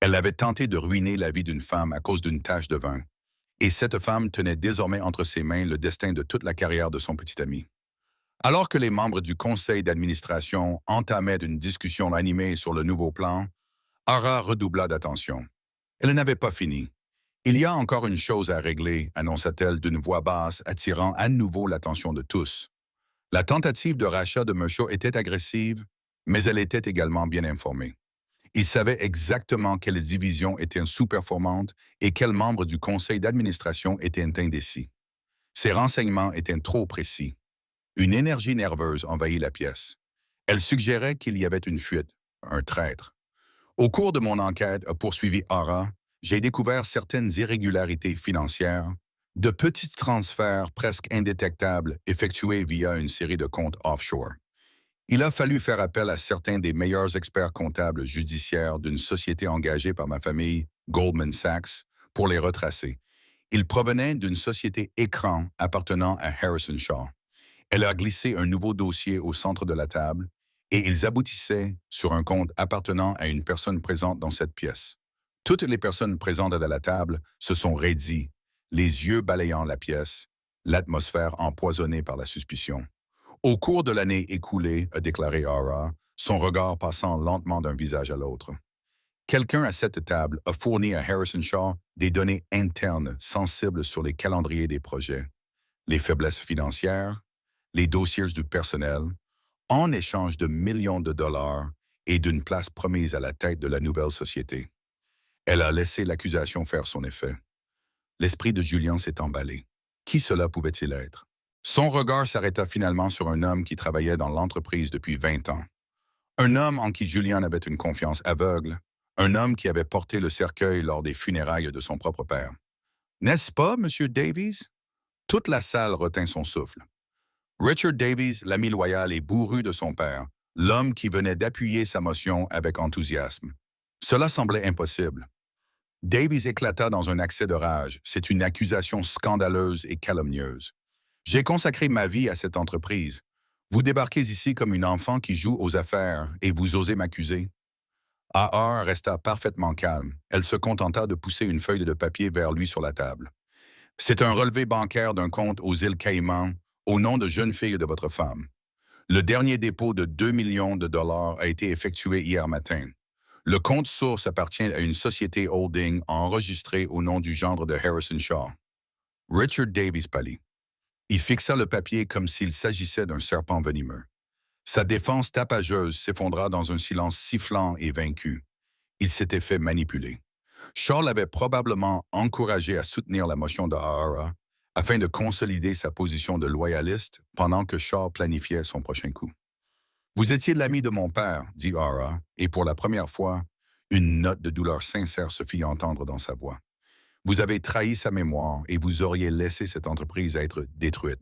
S1: Elle avait tenté de ruiner la vie d'une femme à cause d'une tache de vin, et cette femme tenait désormais entre ses mains le destin de toute la carrière de son petit ami. Alors que les membres du conseil d'administration entamaient une discussion animée sur le nouveau plan, Ara redoubla d'attention. Elle n'avait pas fini. Il y a encore une chose à régler, annonça-t-elle d'une voix basse, attirant à nouveau l'attention de tous. La tentative de rachat de Mershaw était agressive, mais elle était également bien informée. Il savait exactement quelles divisions étaient sous-performantes et quels membres du conseil d'administration étaient indécis. Ces renseignements étaient trop précis. Une énergie nerveuse envahit la pièce. Elle suggérait qu'il y avait une fuite, un traître. Au cours de mon enquête, a poursuivi Ara, j'ai découvert certaines irrégularités financières, de petits transferts presque indétectables effectués via une série de comptes offshore. Il a fallu faire appel à certains des meilleurs experts comptables judiciaires d'une société engagée par ma famille, Goldman Sachs, pour les retracer. Ils provenaient d'une société écran appartenant à Harrison Shaw. Elle a glissé un nouveau dossier au centre de la table et ils aboutissaient sur un compte appartenant à une personne présente dans cette pièce. Toutes les personnes présentes à la table se sont raidies, les yeux balayant la pièce, l'atmosphère empoisonnée par la suspicion. Au cours de l'année écoulée, a déclaré Ara, son regard passant lentement d'un visage à l'autre. Quelqu'un à cette table a fourni à Harrison Shaw des données internes sensibles sur les calendriers des projets, les faiblesses financières, les dossiers du personnel, en échange de millions de dollars et d'une place promise à la tête de la nouvelle société. Elle a laissé l'accusation faire son effet. L'esprit de Julian s'est emballé. Qui cela pouvait-il être? Son regard s'arrêta finalement sur un homme qui travaillait dans l'entreprise depuis 20 ans. Un homme en qui Julian avait une confiance aveugle, un homme qui avait porté le cercueil lors des funérailles de son propre père. N'est-ce pas, Monsieur Davies? Toute la salle retint son souffle. Richard Davies, l'ami loyal et bourru de son père, l'homme qui venait d'appuyer sa motion avec enthousiasme. Cela semblait impossible. Davies éclata dans un accès de rage. C'est une accusation scandaleuse et calomnieuse. J'ai consacré ma vie à cette entreprise. Vous débarquez ici comme une enfant qui joue aux affaires et vous osez m'accuser. A.R. resta parfaitement calme. Elle se contenta de pousser une feuille de papier vers lui sur la table. C'est un relevé bancaire d'un compte aux îles Caïmans au nom de jeune fille de votre femme. Le dernier dépôt de 2 millions de dollars a été effectué hier matin. Le compte source appartient à une société holding enregistrée au nom du gendre de Harrison Shaw. Richard Davies pâlit. Il fixa le papier comme s'il s'agissait d'un serpent venimeux. Sa défense tapageuse s'effondra dans un silence sifflant et vaincu. Il s'était fait manipuler. Shaw l'avait probablement encouragé à soutenir la motion de Hara afin de consolider sa position de loyaliste pendant que Shaw planifiait son prochain coup. Vous étiez l'ami de mon père, dit Hara, et pour la première fois, une note de douleur sincère se fit entendre dans sa voix. Vous avez trahi sa mémoire et vous auriez laissé cette entreprise être détruite.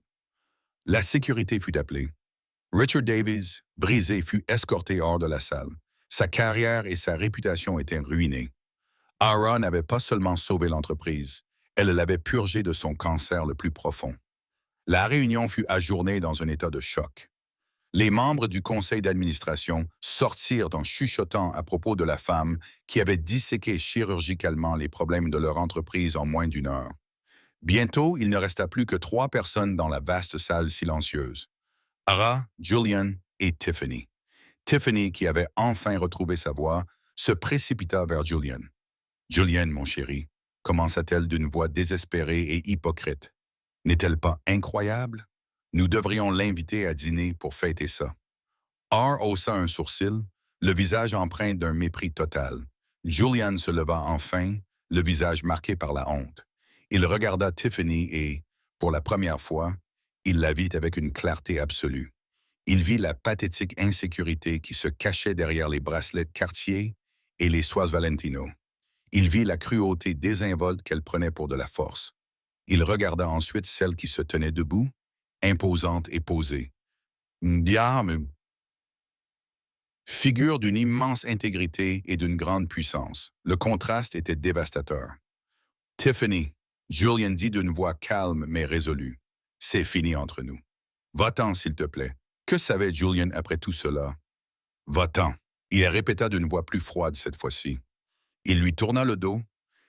S1: La sécurité fut appelée. Richard Davies, brisé, fut escorté hors de la salle. Sa carrière et sa réputation étaient ruinées. Hara n'avait pas seulement sauvé l'entreprise, elle l'avait purgée de son cancer le plus profond. La réunion fut ajournée dans un état de choc. Les membres du conseil d'administration sortirent en chuchotant à propos de la femme qui avait disséqué chirurgicalement les problèmes de leur entreprise en moins d'une heure. Bientôt, il ne resta plus que 3 personnes dans la vaste salle silencieuse. Hara, Julian et Tiffany. Tiffany, qui avait enfin retrouvé sa voix, se précipita vers Julian. « Julian, mon chéri, » commença-t-elle d'une voix désespérée et hypocrite. « N'est-elle pas incroyable? Nous devrions l'inviter à dîner pour fêter ça. » R haussa un sourcil, le visage empreint d'un mépris total. Julian se leva enfin, le visage marqué par la honte. Il regarda Tiffany et, pour la première fois, il la vit avec une clarté absolue. Il vit la pathétique insécurité qui se cachait derrière les bracelets de Cartier et les soies Valentino. Il vit la cruauté désinvolte qu'elle prenait pour de la force. Il regarda ensuite celle qui se tenait debout, imposante et posée. Diable! Figure d'une immense intégrité et d'une grande puissance. Le contraste était dévastateur. Tiffany, Julian dit d'une voix calme mais résolue. C'est fini entre nous. Va-t'en, s'il te plaît. Que savait Julian après tout cela? Va-t'en. Il répéta d'une voix plus froide cette fois-ci. Il lui tourna le dos,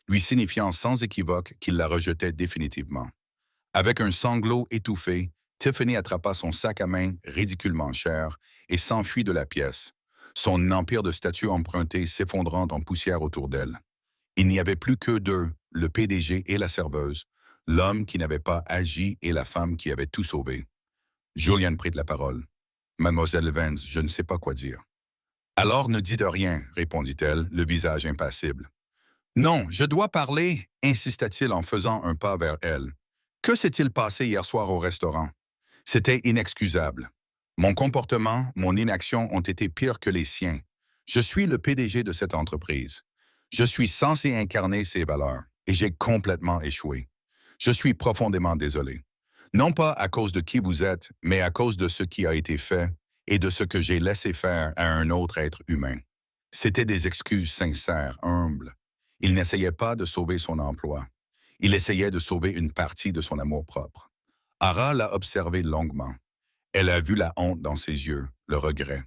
S1: lui signifiant sans équivoque qu'il la rejetait définitivement. Avec un sanglot étouffé, Tiffany attrapa son sac à main ridiculement cher et s'enfuit de la pièce, son empire de statues empruntées s'effondrant en poussière autour d'elle. Il n'y avait plus qu'eux deux, le PDG et la serveuse, l'homme qui n'avait pas agi et la femme qui avait tout sauvé. Julian prit la parole. « Mademoiselle Vance, je ne sais pas quoi dire. » « Alors ne dites rien, répondit-elle, le visage impassible. « Non, je dois parler, insista-t-il en faisant un pas vers elle. Que s'est-il passé hier soir au restaurant? C'était inexcusable. Mon comportement, mon inaction ont été pires que les siens. Je suis le PDG de cette entreprise. Je suis censé incarner ses valeurs, et j'ai complètement échoué. Je suis profondément désolé. Non pas à cause de qui vous êtes, mais à cause de ce qui a été fait et de ce que j'ai laissé faire à un autre être humain. C'étaient des excuses sincères, humbles. Il n'essayait pas de sauver son emploi. Il essayait de sauver une partie de son amour-propre. Hara l'a observé longuement. Elle a vu la honte dans ses yeux, le regret.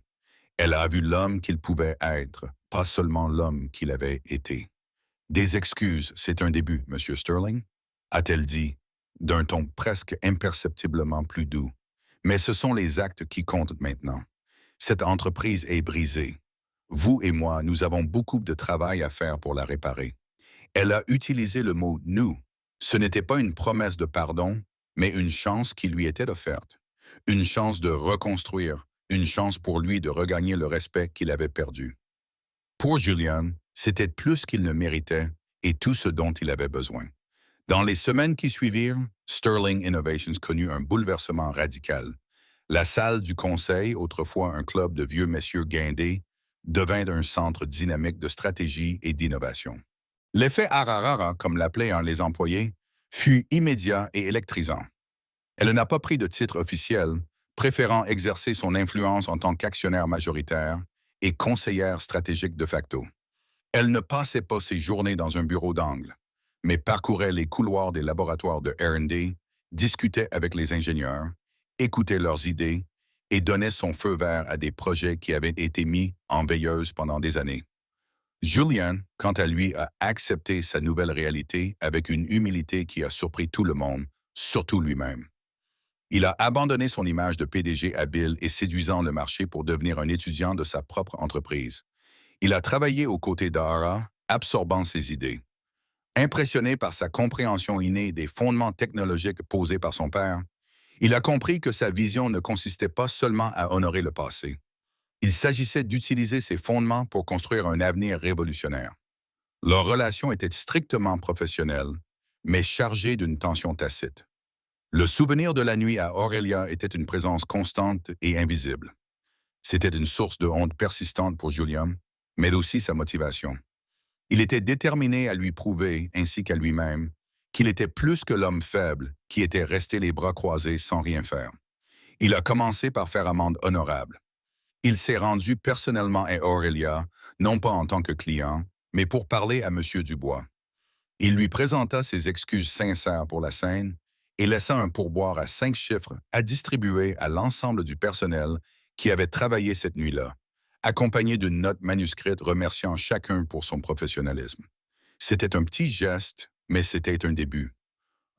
S1: Elle a vu l'homme qu'il pouvait être, pas seulement l'homme qu'il avait été. « Des excuses, c'est un début, Monsieur Sterling ?» a-t-elle dit, d'un ton presque imperceptiblement plus doux. Mais ce sont les actes qui comptent maintenant. Cette entreprise est brisée. Vous et moi, nous avons beaucoup de travail à faire pour la réparer. Elle a utilisé le mot « nous ». Ce n'était pas une promesse de pardon, mais une chance qui lui était offerte. Une chance de reconstruire, une chance pour lui de regagner le respect qu'il avait perdu. Pour Julian, c'était plus qu'il ne méritait et tout ce dont il avait besoin. Dans les semaines qui suivirent, Sterling Innovations connut un bouleversement radical. La salle du conseil, autrefois un club de vieux messieurs guindés, devint un centre dynamique de stratégie et d'innovation. L'effet Hararara, comme l'appelaient les employés, fut immédiat et électrisant. Elle n'a pas pris de titre officiel, préférant exercer son influence en tant qu'actionnaire majoritaire et conseillère stratégique de facto. Elle ne passait pas ses journées dans un bureau d'angle, mais parcourait les couloirs des laboratoires de R&D, discutait avec les ingénieurs, écoutait leurs idées et donnait son feu vert à des projets qui avaient été mis en veilleuse pendant des années. Julian, quant à lui, a accepté sa nouvelle réalité avec une humilité qui a surpris tout le monde, surtout lui-même. Il a abandonné son image de PDG habile et séduisant le marché pour devenir un étudiant de sa propre entreprise. Il a travaillé aux côtés d'Ara, absorbant ses idées. Impressionné par sa compréhension innée des fondements technologiques posés par son père, il a compris que sa vision ne consistait pas seulement à honorer le passé. Il s'agissait d'utiliser ces fondements pour construire un avenir révolutionnaire. Leur relation était strictement professionnelle, mais chargée d'une tension tacite. Le souvenir de la nuit à Aurelia était une présence constante et invisible. C'était une source de honte persistante pour Julian, mais aussi sa motivation. Il était déterminé à lui prouver, ainsi qu'à lui-même, qu'il était plus que l'homme faible qui était resté les bras croisés sans rien faire. Il a commencé par faire amende honorable. Il s'est rendu personnellement à Aurelia, non pas en tant que client, mais pour parler à M. Dubois. Il lui présenta ses excuses sincères pour la scène et laissa un pourboire à 5 chiffres à distribuer à l'ensemble du personnel qui avait travaillé cette nuit-là, accompagné d'une note manuscrite remerciant chacun pour son professionnalisme. C'était un petit geste, mais c'était un début.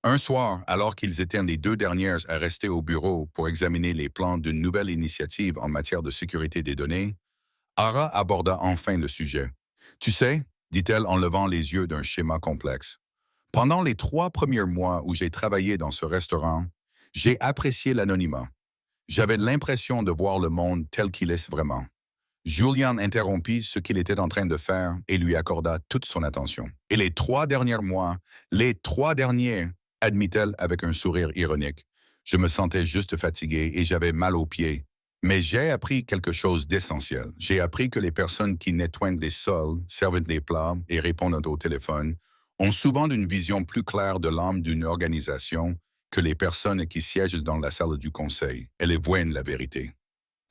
S1: Un soir, alors qu'ils étaient les deux dernières à rester au bureau pour examiner les plans d'une nouvelle initiative en matière de sécurité des données, Ara aborda enfin le sujet. Tu sais, dit-elle en levant les yeux d'un schéma complexe. Pendant les 3 premiers mois où j'ai travaillé dans ce restaurant, j'ai apprécié l'anonymat. J'avais l'impression de voir le monde tel qu'il est vraiment. Julian interrompit ce qu'il était en train de faire et lui accorda toute son attention. Et les 3 derniers mois, les 3 derniers, admit-elle avec un sourire ironique. Je me sentais juste fatigué et j'avais mal aux pieds. Mais j'ai appris quelque chose d'essentiel. J'ai appris que les personnes qui nettoient les sols, servent les plats et répondent au téléphone ont souvent une vision plus claire de l'âme d'une organisation que les personnes qui siègent dans la salle du conseil. Elles voient la vérité.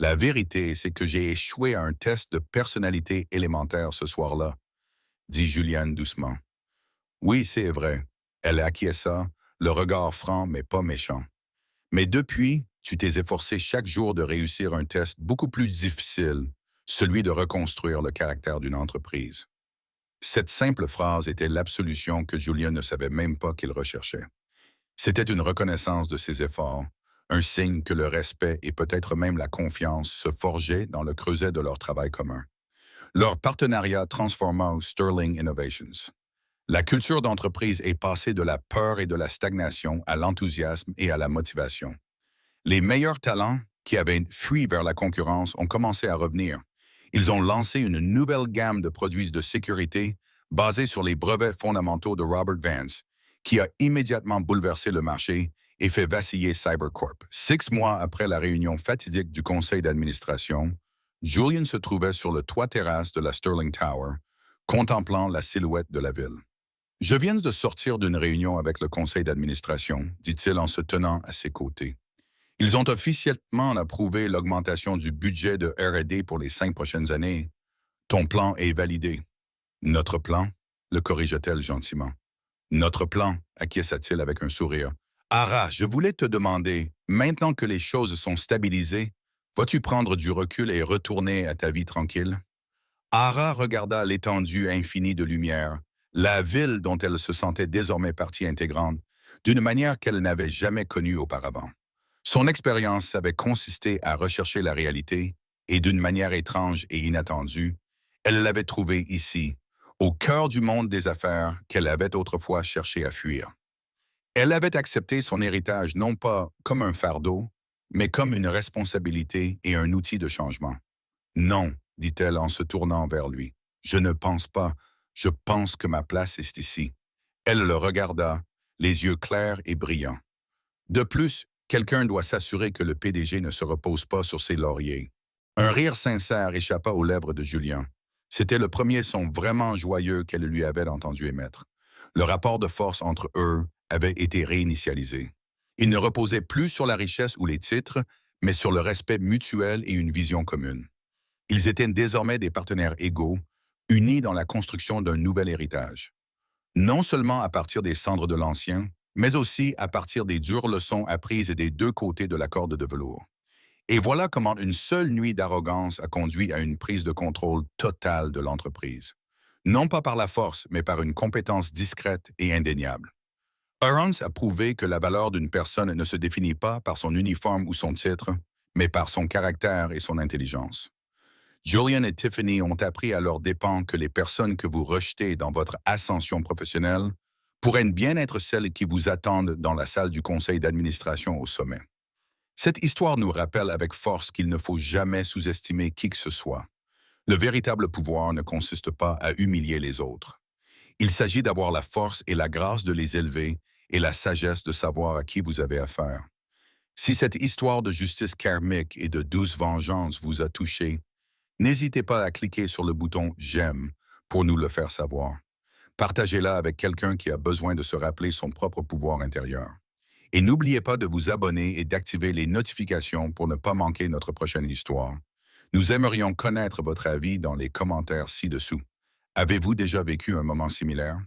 S1: La vérité, c'est que j'ai échoué à un test de personnalité élémentaire ce soir-là, dit Juliane doucement. Oui, c'est vrai. Elle acquiesça, le regard franc mais pas méchant. Mais depuis, tu t'es efforcé chaque jour de réussir un test beaucoup plus difficile, celui de reconstruire le caractère d'une entreprise. Cette simple phrase était l'absolution que Julien ne savait même pas qu'il recherchait. C'était une reconnaissance de ses efforts, un signe que le respect et peut-être même la confiance se forgeaient dans le creuset de leur travail commun. Leur partenariat transforma Sterling Innovations. La culture d'entreprise est passée de la peur et de la stagnation à l'enthousiasme et à la motivation. Les meilleurs talents qui avaient fui vers la concurrence ont commencé à revenir. Ils ont lancé une nouvelle gamme de produits de sécurité basés sur les brevets fondamentaux de Robert Vance, qui a immédiatement bouleversé le marché et fait vaciller CyberCorp. 6 mois après la réunion fatidique du conseil d'administration, Julian se trouvait sur le toit terrasse de la Sterling Tower, contemplant la silhouette de la ville. Je viens de sortir d'une réunion avec le conseil d'administration, dit-il en se tenant à ses côtés. Ils ont officiellement approuvé l'augmentation du budget de R&D pour les 5 prochaines années. Ton plan est validé. Notre plan, le corrigea-t-elle gentiment. Notre plan, acquiesça-t-il avec un sourire. Ara, je voulais te demander, maintenant que les choses sont stabilisées, vas-tu prendre du recul et retourner à ta vie tranquille? Ara regarda l'étendue infinie de lumière, la ville dont elle se sentait désormais partie intégrante, d'une manière qu'elle n'avait jamais connue auparavant. Son expérience avait consisté à rechercher la réalité, et d'une manière étrange et inattendue, elle l'avait trouvée ici, au cœur du monde des affaires qu'elle avait autrefois cherché à fuir. Elle avait accepté son héritage non pas comme un fardeau, mais comme une responsabilité et un outil de changement. Non, dit-elle en se tournant vers lui. Je ne pense pas, je pense que ma place est ici. Elle le regarda, les yeux clairs et brillants. De plus, quelqu'un doit s'assurer que le PDG ne se repose pas sur ses lauriers. Un rire sincère échappa aux lèvres de Julien. C'était le premier son vraiment joyeux qu'elle lui avait entendu émettre. Le rapport de force entre eux avait été réinitialisé. Il ne reposait plus sur la richesse ou les titres, mais sur le respect mutuel et une vision commune. Ils étaient désormais des partenaires égaux, unis dans la construction d'un nouvel héritage. Non seulement à partir des cendres de l'ancien, mais aussi à partir des dures leçons apprises des deux côtés de la corde de velours. Et voilà comment une seule nuit d'arrogance a conduit à une prise de contrôle totale de l'entreprise. Non pas par la force, mais par une compétence discrète et indéniable. Irons a prouvé que la valeur d'une personne ne se définit pas par son uniforme ou son titre, mais par son caractère et son intelligence. Julian et Tiffany ont appris à leurs dépens que les personnes que vous rejetez dans votre ascension professionnelle pourraient bien être celles qui vous attendent dans la salle du conseil d'administration au sommet. Cette histoire nous rappelle avec force qu'il ne faut jamais sous-estimer qui que ce soit. Le véritable pouvoir ne consiste pas à humilier les autres. Il s'agit d'avoir la force et la grâce de les élever et la sagesse de savoir à qui vous avez affaire. Si cette histoire de justice karmique et de douce vengeance vous a touché, n'hésitez pas à cliquer sur le bouton «J'aime» pour nous le faire savoir. Partagez-la avec quelqu'un qui a besoin de se rappeler son propre pouvoir intérieur. Et n'oubliez pas de vous abonner et d'activer les notifications pour ne pas manquer notre prochaine histoire. Nous aimerions connaître votre avis dans les commentaires ci-dessous. Avez-vous déjà vécu un moment similaire?